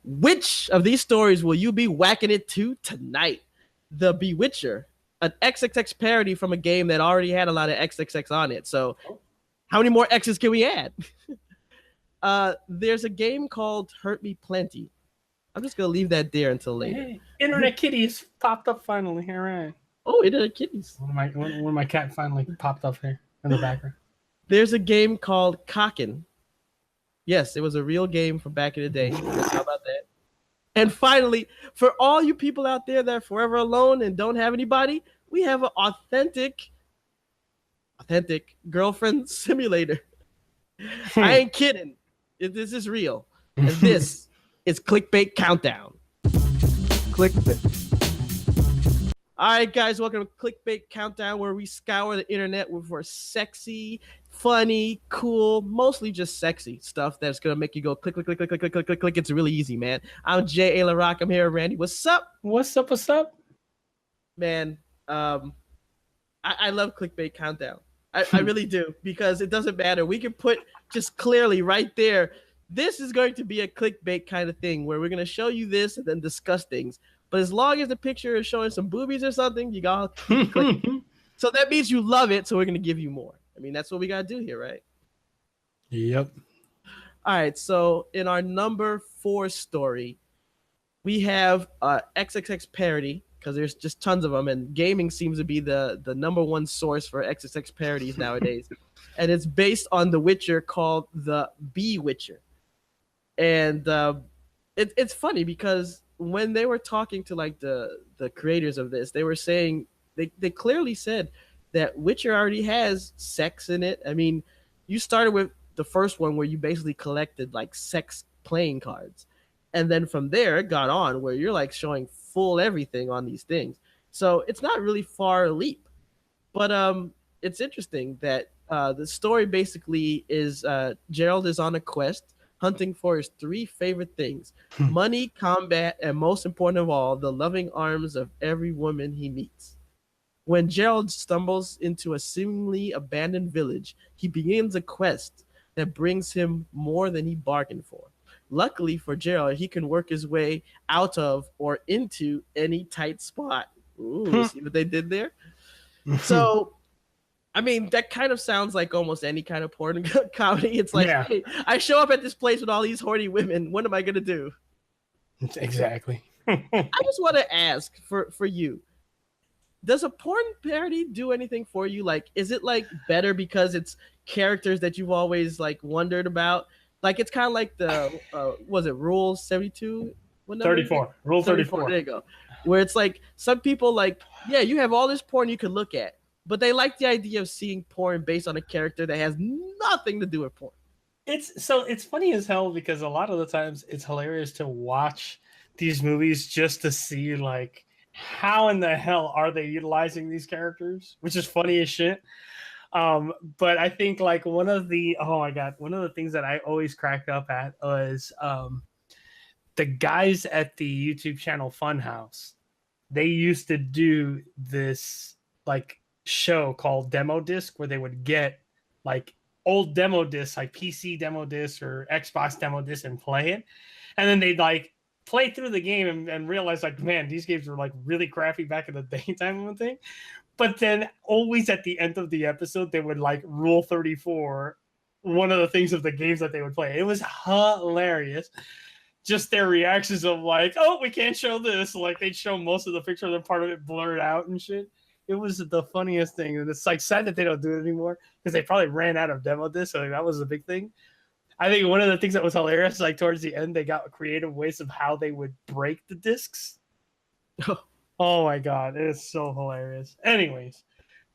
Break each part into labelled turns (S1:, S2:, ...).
S1: Which of these stories will you be whacking it to tonight? The Bewitcher, an XXX parody from a game that already had a lot of XXX on it. So how many more X's can we add? There's a game called Hurt Me Plenty. I'm just going to leave that there until later.
S2: Hey, Internet Kitties popped up finally. All right.
S1: Oh, Internet Kitties.
S2: One of my cat finally popped up here in the background.
S1: There's a game called Cockin. Yes, it was a real game from back in the day. How about that? And finally, for all you people out there that are forever alone and don't have anybody, we have an authentic girlfriend simulator. I ain't kidding. This is real. And this is Clickbait Countdown. Clickbait. All right, guys, welcome to Clickbait Countdown, where we scour the internet for sexy, funny, cool, mostly just sexy stuff that's going to make you go click, click, click, click, click, click, click, click, click. It's really easy, man. I'm J. A. LaRock. I'm here with Randy. What's up?
S2: What's up? What's up?
S1: Man, I love Clickbait Countdown. I really do, because it doesn't matter. We can put just clearly right there, this is going to be a clickbait kind of thing where we're going to show you this and then discuss things. But as long as the picture is showing some boobies or something, you got to keep clicking. So that means you love it, so we're going to give you more. I mean, that's what we got to do here, right?
S2: Yep.
S1: All right, so in our number 4 story, we have XXX parody, because there's just tons of them, and gaming seems to be the number 1 source for XXX parodies nowadays. And it's based on The Witcher, called The Bewitcher. And it's funny because when they were talking to like the creators of this, they were saying they clearly said that Witcher already has sex in it. I mean, you started with the first one where you basically collected like sex playing cards, and then from there it got on where you're like showing full everything on these things. So it's not really far a leap, but it's interesting that the story basically is Gerald is on a quest hunting for his 3 favorite things: money, combat, and most important of all, the loving arms of every woman he meets. When Gerald stumbles into a seemingly abandoned village, he begins a quest that brings him more than he bargained for. Luckily for Gerald, he can work his way out of or into any tight spot. Ooh, see what they did there? So, I mean, that kind of sounds like almost any kind of porn comedy. It's like, hey, I show up at this place with all these horny women. What am I going to do?
S2: Exactly.
S1: I just want to ask for you. Does a porn parody do anything for you? Like, is it like better because it's characters that you've always like wondered about? Like, it's kind of like the, was it Rule 72?
S2: 34. Rule 34.
S1: There you go. Where it's like some people like, yeah, you have all this porn you could look at, but they like the idea of seeing porn based on a character that has nothing to do with porn.
S2: It's funny as hell because a lot of the times it's hilarious to watch these movies just to see like how in the hell are they utilizing these characters, which is funny as shit. But I think like one of the things that I always cracked up at was the guys at the YouTube channel Funhouse. They used to do this like show called Demo Disc where they would get like old demo discs, like PC demo discs or Xbox demo discs, and play it, and then they'd like play through the game and realize like, man, these games were like really crappy back in the daytime and thing. But then always at the end of the episode they would like Rule 34 one of the things of the games that they would play. It was hilarious, just their reactions of like, oh, we can't show this, like they'd show most of the picture and part of it blurred out and shit. It was the funniest thing, and it's like sad that they don't do it anymore because they probably ran out of demo discs. So like, that was a big thing. I think one of the things that was hilarious, like towards the end, they got creative ways of how they would break the discs. Oh my god, it is so hilarious. Anyways,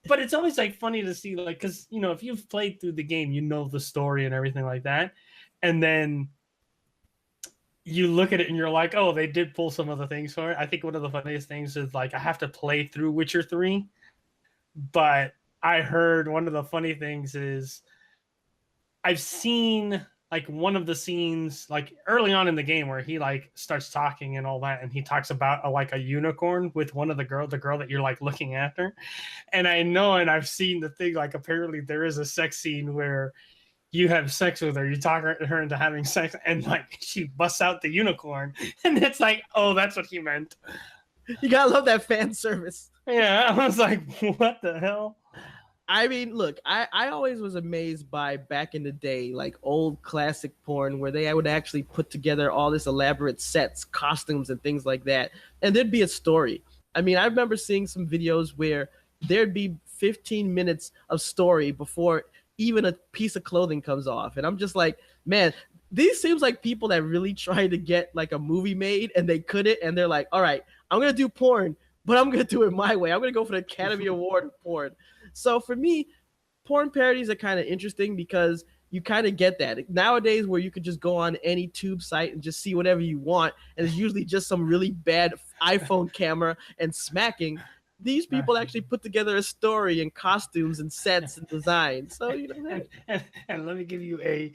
S2: but it's always like funny to see, like, because you know if you've played through the game, you know the story and everything like that, and then you look at it and you're like, oh, they did pull some of the things for it. I think one of the funniest things is like I have to play through Witcher 3, but I heard one of the funny things is I've seen like one of the scenes like early on in the game where he like starts talking and all that, and he talks about like a unicorn with one of the girl that you're like looking after. And I know, and I've seen the thing, like apparently there is a sex scene where you have sex with her, you talk her into having sex, and like she busts out the unicorn, and it's like, oh, that's what he meant.
S1: You gotta love that fan service.
S2: Yeah, I was like, what the hell?
S1: I mean, look, I always was amazed by back in the day, like old classic porn where they would actually put together all this elaborate sets, costumes, and things like that. And there'd be a story. I mean, I remember seeing some videos where there'd be 15 minutes of story before even a piece of clothing comes off. And I'm just like, man, these seems like people that really tried to get like a movie made and they couldn't. And they're like, all right, I'm going to do porn, but I'm going to do it my way. I'm going to go for the Academy Award of porn. So for me, porn parodies are kind of interesting because you kind of get that nowadays where you could just go on any tube site and just see whatever you want, and it's usually just some really bad iPhone camera and smacking. These people actually put together a story and costumes and sets and designs. So you know that.
S2: And let me give you a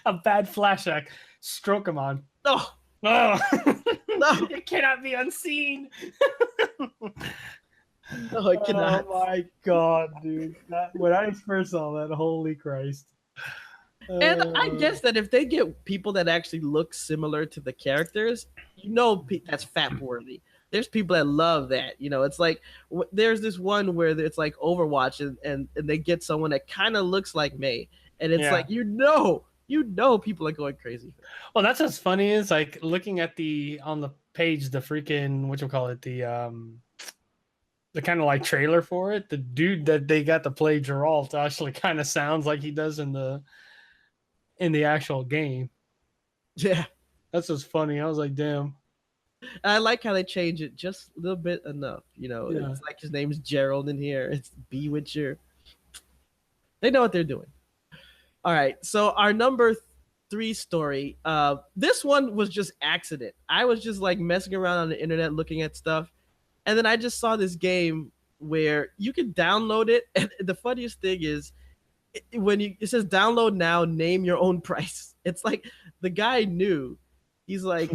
S2: a bad flashback. Stroke him on.
S1: Oh,
S2: Oh,
S1: no.
S2: It cannot be unseen.
S1: No, I cannot.
S2: Oh my god, dude! When I first saw that, holy Christ!
S1: And I guess that if they get people that actually look similar to the characters, you know that's fap worthy. There's people that love that. You know, it's like there's this one where it's like Overwatch, and they get someone that kind of looks like May, and it's like you know people are going crazy.
S2: Well, that's what's funny is like looking at on the page the freaking the kind of like trailer for it. The dude that they got to play Geralt actually kind of sounds like he does in the actual game.
S1: Yeah,
S2: that's what's funny. I was like, damn.
S1: I like how they change it just a little bit enough. You know, it's like his name's Gerald in here. It's Bewitcher. They know what they're doing. All right, so our number 3 story. This one was just accident. I was just like messing around on the internet looking at stuff, and then I just saw this game where you can download it. And the funniest thing is when it says download now, name your own price. It's like the guy knew. He's like,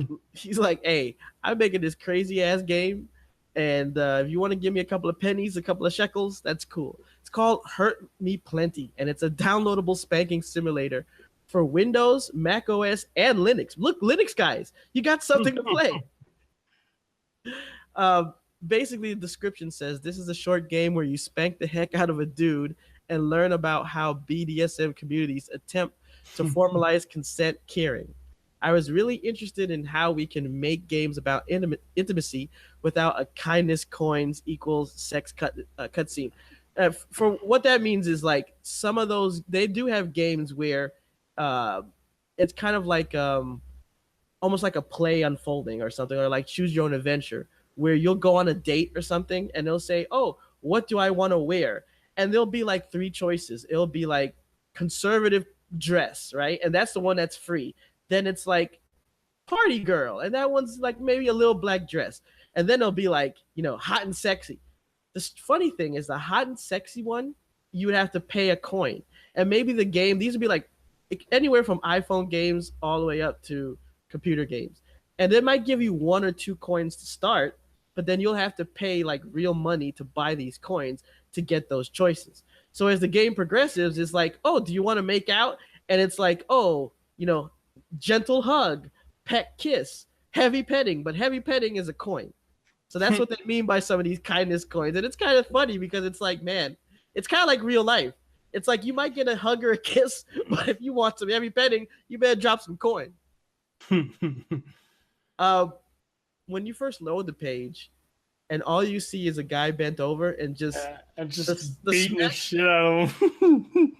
S1: hey, I'm making this crazy ass game, and if you want to give me a couple of pennies, a couple of shekels, that's cool. It's called Hurt Me Plenty, and it's a downloadable spanking simulator for Windows, Mac OS, and Linux. Look, Linux guys, you got something to play. Basically, the description says this is a short game where you spank the heck out of a dude and learn about how BDSM communities attempt to formalize consent caring. I was really interested in how we can make games about intimacy without a kindness coins equals sex cutscene. For what that means is like some of those, they do have games where it's kind of like almost like a play unfolding or something, or like choose your own adventure, where you'll go on a date or something and they'll say, oh, what do I want to wear? And there'll be like 3 choices. It'll be like conservative dress, right? And that's the one that's free. Then it's like party girl, and that one's like maybe a little black dress. And then it'll be like, you know, hot and sexy. The funny thing is the hot and sexy one, you would have to pay a coin. And maybe the game, these would be like anywhere from iPhone games all the way up to computer games. And they might give you 1 or 2 coins to start, but then you'll have to pay like real money to buy these coins to get those choices. So as the game progresses, it's like, oh, do you want to make out? And it's like, oh, you know, gentle hug, pet kiss, heavy petting, but heavy petting is a coin. So that's what they mean by some of these kindness coins. And it's kind of funny because it's like, man, it's kind of like real life. It's like you might get a hug or a kiss, but if you want some heavy petting, you better drop some coin. When you first load the page and all you see is a guy bent over and just
S2: beating the shit out of him.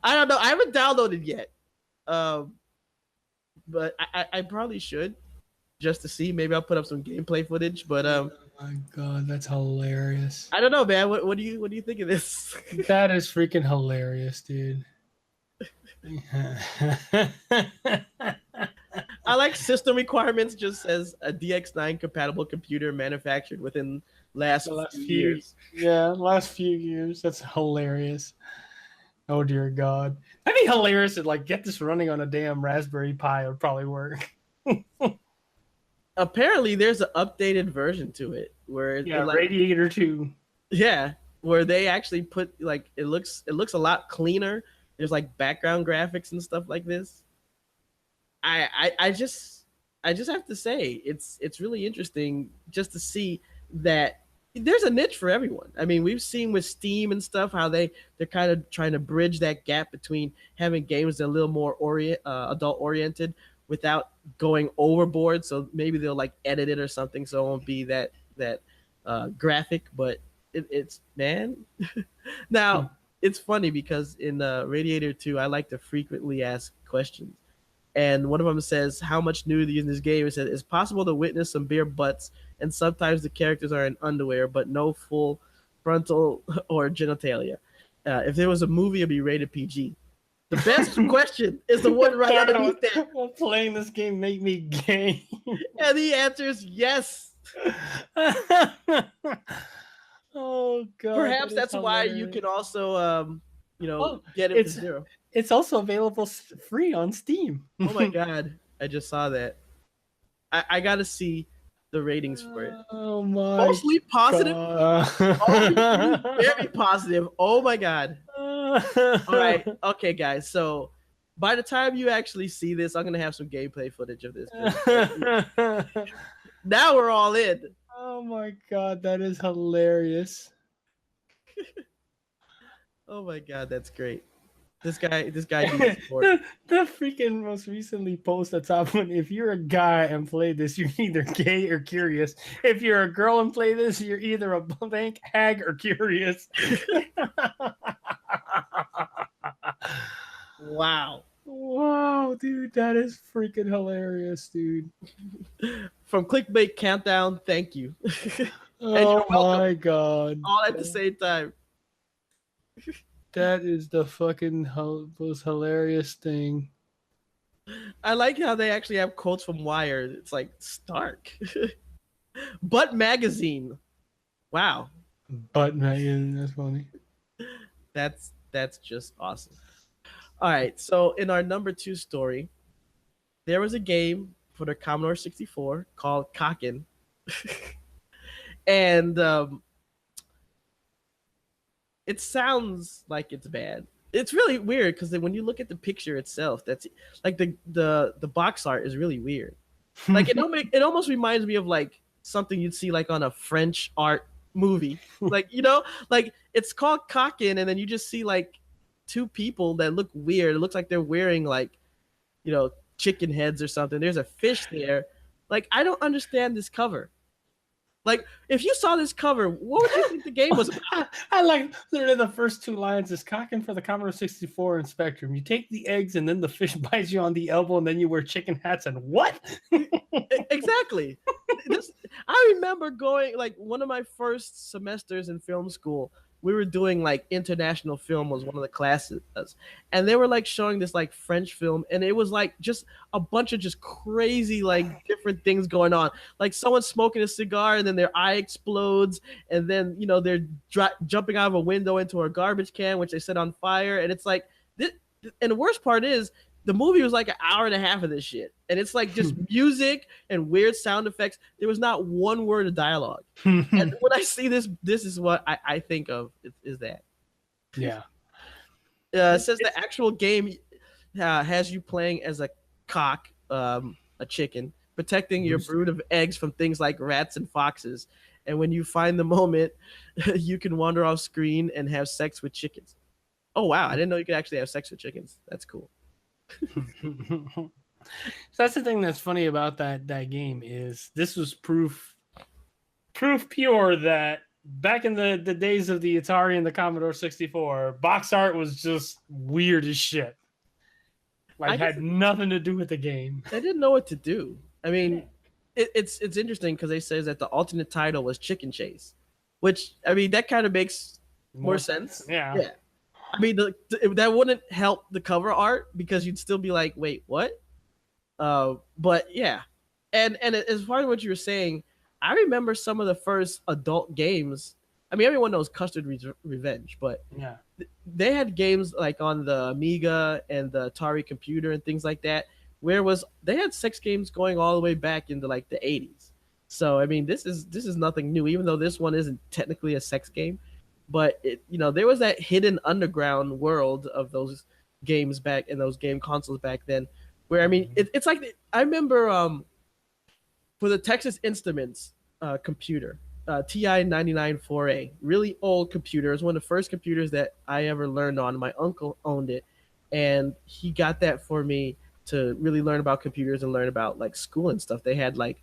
S1: I don't know. I haven't downloaded yet. But I probably should just to see. Maybe I'll put up some gameplay footage. But
S2: oh my god, that's hilarious.
S1: I don't know, man. What do you think of this?
S2: That is freaking hilarious, dude.
S1: I like system requirements. Just says a DX9 compatible computer manufactured within last few years.
S2: Yeah, last few years. That's hilarious. Oh dear God, that'd be hilarious to like get this running on a damn Raspberry Pi. It would probably work.
S1: Apparently, there's an updated version to it where
S2: Radiator 2.
S1: Yeah, where they actually put like it looks a lot cleaner. There's like background graphics and stuff like this. I just have to say it's really interesting just to see that there's a niche for everyone. I mean, we've seen with Steam and stuff how they're kind of trying to bridge that gap between having games that are a little more adult oriented without going overboard. So maybe they'll like edit it or something so it won't be that graphic. But it's man. Now it's funny because in Radiator 2, I like to frequently ask questions. And one of them says, "How much nudity in this game?" It says, "It's possible to witness some bare butts, and sometimes the characters are in underwear, but no full frontal or genitalia. If there was a movie, it'd be rated PG." The best question is the one right underneath that.
S2: Will playing this game make me gay?
S1: And the answer is yes.
S2: Oh god!
S1: Perhaps that's why you can also, get it for zero.
S2: It's also available free on Steam.
S1: Oh my god! I just saw that. I gotta see the ratings for it.
S2: Oh my!
S1: Mostly positive. Very positive. Oh my god! All right, okay, guys. So by the time you actually see this, I'm gonna have some gameplay footage of this. Now we're all in.
S2: Oh my god, that is hilarious.
S1: Oh my god, that's great. This guy needs support.
S2: The freaking most recently post at top one. If you're a guy and play this, you're either gay or curious. If you're a girl and play this, you're either a blank hag or curious.
S1: Wow.
S2: Wow, dude, that is freaking hilarious, dude.
S1: From Clickbait Countdown, thank you.
S2: Oh my god.
S1: All at the same time.
S2: That is the fucking most hilarious thing.
S1: I like how they actually have quotes from Wired. It's like Stark. Butt Magazine. Wow.
S2: Butt Magazine, that's funny.
S1: That's just awesome. All right, so in our number 2 story, there was a game for the Commodore 64 called Cockin. And it sounds like it's bad. It's really weird because when you look at the picture itself, that's like the box art is really weird. Like it almost reminds me of like something you'd see like on a French art movie. Like, like it's called Cockin, and then you just see like 2 people that look weird. It looks like they're wearing like, chicken heads or something. There's a fish there. Like, I don't understand this cover. Like, if you saw this cover, what would you think the game was about?
S2: I like literally the first 2 lines is Cockin for the Commodore 64 and Spectrum. You take the eggs and then the fish bites you on the elbow and then you wear chicken hats and what?
S1: Exactly. I remember going, like, one of my first semesters in film school, we were doing like international film was one of the classes, and they were like showing this like French film, and it was like just a bunch of just crazy like different things going on, like someone smoking a cigar and then their eye explodes, and then they're jumping out of a window into a garbage can which they set on fire, and it's like this. And the worst part is the movie was like an hour and a half of this shit, and it's like just music and weird sound effects. There was not one word of dialogue. And when I see this is what I think of is that.
S2: Yeah.
S1: It says the actual game has you playing as a cock, a chicken, protecting your brood of eggs from things like rats and foxes. And when you find the moment, you can wander off screen and have sex with chickens. Oh wow! I didn't know you could actually have sex with chickens. That's cool.
S2: So that's the thing that's funny about that game is this was proof pure that back in the days of the Atari and the Commodore 64, box art was just weird as shit. Like had nothing to do with the game.
S1: They didn't know what to do. I mean, it's interesting because they say that the alternate title was Chicken Chase, which I mean that kind of makes more sense.
S2: Yeah.
S1: I mean, that wouldn't help the cover art because you'd still be like, wait, what? But yeah. And as far as what you were saying, I remember some of the first adult games. I mean, everyone knows Custard Revenge, but
S2: yeah,
S1: they had games like on the Amiga and the Atari computer and things like that, where they had sex games going all the way back into like the 80s. So I mean, this is nothing new, even though this one isn't technically a sex game. but there was that hidden underground world of those games back in those game consoles back then, where I mean, it's like I remember for the Texas Instruments computer, TI 994A, really old computer. It was one of the first computers that I ever learned on. My uncle owned it, and he got that for me to really learn about computers and learn about like school and stuff. They had like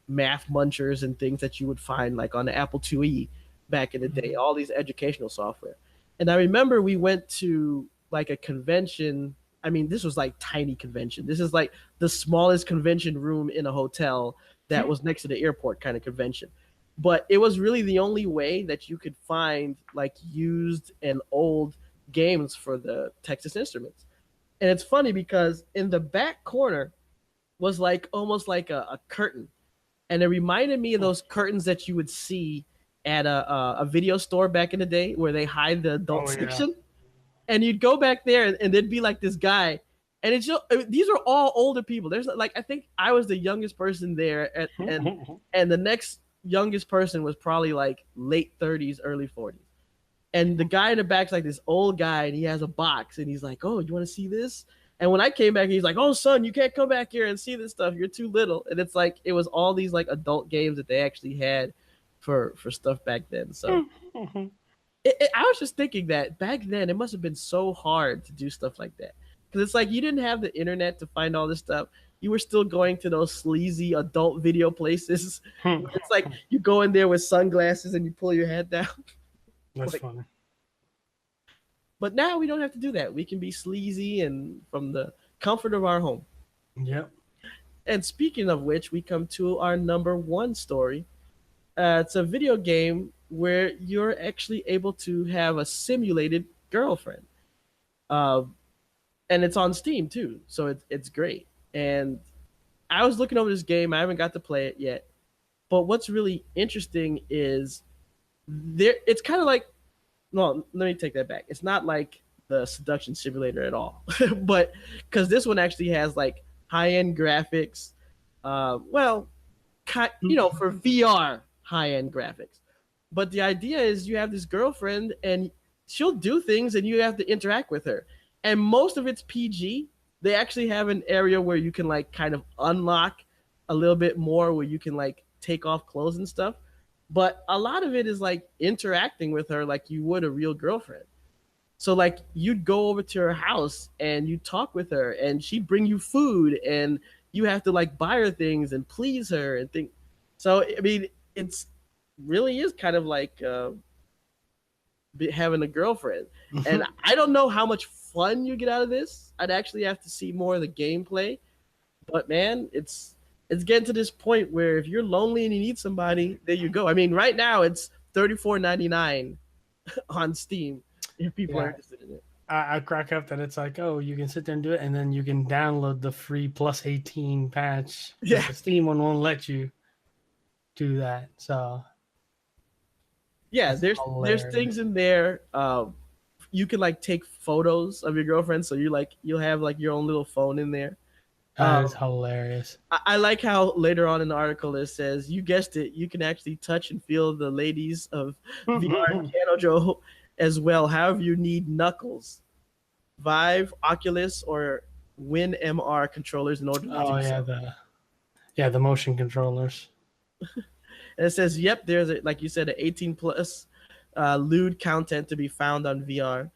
S1: math munchers and things that you would find like on the Apple IIe back in the day, all these educational software. And I remember we went to like a convention. I mean, this was like tiny convention. This is like the smallest convention room in a hotel that was next to the airport kind of convention. But it was really the only way that you could find like used and old games for the Texas Instruments. And it's funny because in the back corner was like almost like a curtain. And it reminded me of those curtains that you would see at a video store back in the day where they hide the adult section. And you'd go back there and there'd be like this guy. And it's just, these are all older people. There's like, I think I was the youngest person there. And the next youngest person was probably like late 30s, early 40s. And the guy in the back's like this old guy, and he has a box, and he's like, "Oh, you want to see this?" And when I came back, he's like, "Oh, son, you can't come back here and see this stuff. You're too little." And it's like it was all these like adult games that they actually had for stuff back then. So I was just thinking that back then it must have been so hard to do stuff like that, because it's like you didn't have the internet to find all this stuff. You were still going to those sleazy adult video places. It's like you go in there with sunglasses and you pull your head down.
S2: That's like, funny.
S1: But now we don't have to do that. We can be sleazy and from the comfort of our home.
S2: Yep.
S1: And speaking of which, we come to our number one story. It's a video game where you're actually able to have a simulated girlfriend. And it's on Steam too, so it's great. And I was looking over this game. I haven't got to play it yet. But what's really interesting is it's kind of like, no, let me take that back. It's not like the seduction simulator at all, but because this one actually has like high-end graphics, for VR high-end graphics. But the idea is you have this girlfriend and she'll do things and you have to interact with her. And most of it's PG. They actually have an area where you can like kind of unlock a little bit more, where you can like take off clothes and stuff. But a lot of it is like interacting with her like you would a real girlfriend. So like you'd go over to her house and you talk with her and she'd bring you food and you have to like buy her things and please her and think. So I mean, it's really is kind of like having a girlfriend. And I don't know how much fun you get out of this. I'd actually have to see more of the gameplay. But man, it's getting to this point where if you're lonely and you need somebody, there you go. I mean, right now it's $34.99 on Steam if people are interested in it.
S2: I crack up that it's like, oh, you can sit there and do it, and then you can download the free plus 18 patch.
S1: Yeah,
S2: the Steam one won't let you do that. So
S1: yeah, there's things in there. You can like take photos of your girlfriend, so you'll have like your own little phone in there.
S2: That is hilarious.
S1: I like how later on in the article it says, you guessed it, you can actually touch and feel the ladies of VR Kanojo as well. However, you need Knuckles, Vive, Oculus, or WinMR controllers in order to do so.
S2: The motion controllers.
S1: And it says, yep, there's like you said, an 18 plus lewd content to be found on VR.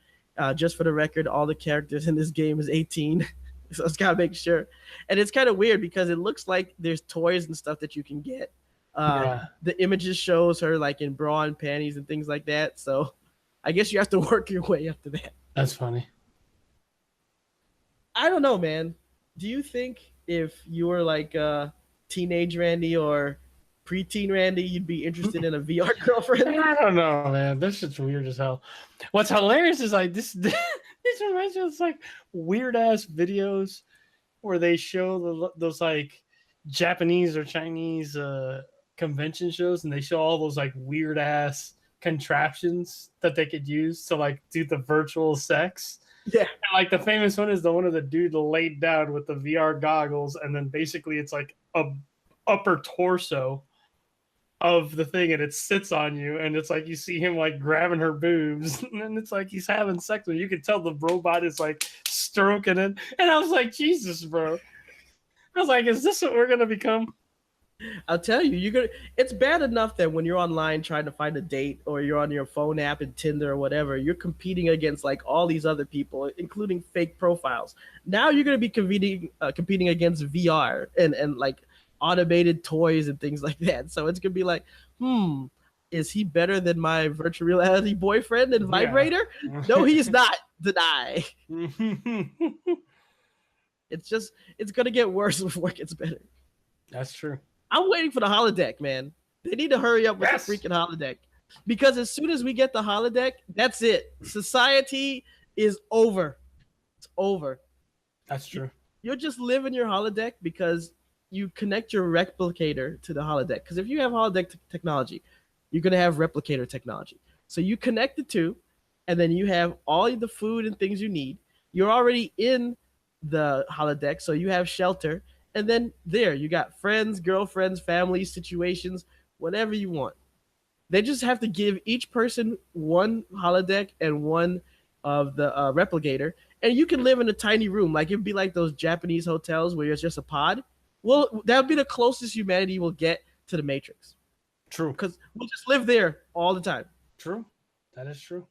S1: Just for the record, all the characters in this game is 18. So it's got to make sure. And it's kind of weird because it looks like there's toys and stuff that you can get. The images shows her like in bra and panties and things like that. So I guess you have to work your way up to that.
S2: That's funny.
S1: I don't know, man. Do you think if you were like teenage Randy or preteen Randy, you'd be interested in a VR girlfriend?
S2: I don't know, man. This shit's weird as hell. What's hilarious is like this reminds me of like weird ass videos where they show those like Japanese or Chinese convention shows, and they show all those like weird ass contraptions that they could use to like do the virtual sex.
S1: Yeah.
S2: And like the famous one is the one of the dude laid down with the VR goggles, and then basically it's like a upper torso of the thing, and it sits on you, and it's like you see him like grabbing her boobs, and then it's like he's having sex with her. You can tell the robot is like stroking it, and I was like, Jesus, bro. I was like, is this what we're gonna become?
S1: I'll tell you, it's bad enough that when you're online trying to find a date, or you're on your phone app and Tinder or whatever, you're competing against like all these other people, including fake profiles. Now you're gonna be competing against VR and like automated toys and things like that. So it's gonna be like, is he better than my virtual reality boyfriend and vibrator?
S2: Yeah.
S1: No, he's not. Deny. It's gonna get worse before it gets better.
S2: That's true.
S1: I'm waiting for the holodeck, man. They need to hurry up with the freaking holodeck. Because as soon as we get the holodeck, that's it. Society is over. It's over.
S2: That's true.
S1: You'll just live in your holodeck because you connect your replicator to the holodeck. Because if you have holodeck technology, you're going to have replicator technology. So you connect the two, and then you have all the food and things you need. You're already in the holodeck, so you have shelter. And then there, you got friends, girlfriends, families, situations, whatever you want. They just have to give each person one holodeck and one of the replicator. And you can live in a tiny room. Like, it'd be like those Japanese hotels where it's just a pod. Well, that would be the closest humanity will get to the Matrix.
S2: True.
S1: Because we'll just live there all the time.
S2: True. That is true.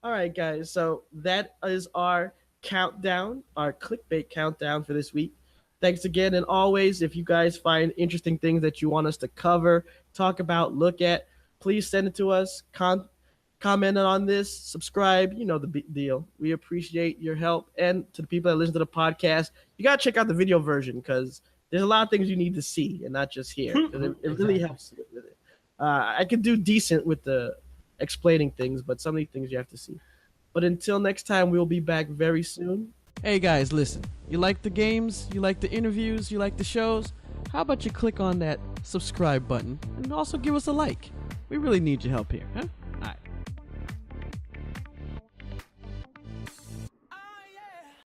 S1: All right, guys. So that is our countdown, our clickbait countdown for this week. Thanks again, and always, if you guys find interesting things that you want us to cover, talk about, look at, please send it to us. Comment on this, subscribe, you know the deal. We appreciate your help. And to the people that listen to the podcast, you gotta check out the video version, because there's a lot of things you need to see and not just hear. It really helps with it. I can do decent with the explaining things, but some of these things you have to see. But until next time, we'll be back very soon. Hey guys, listen. You like the games? You like the interviews? You like the shows? How about you click on that subscribe button and also give us a like? We really need your help here, huh?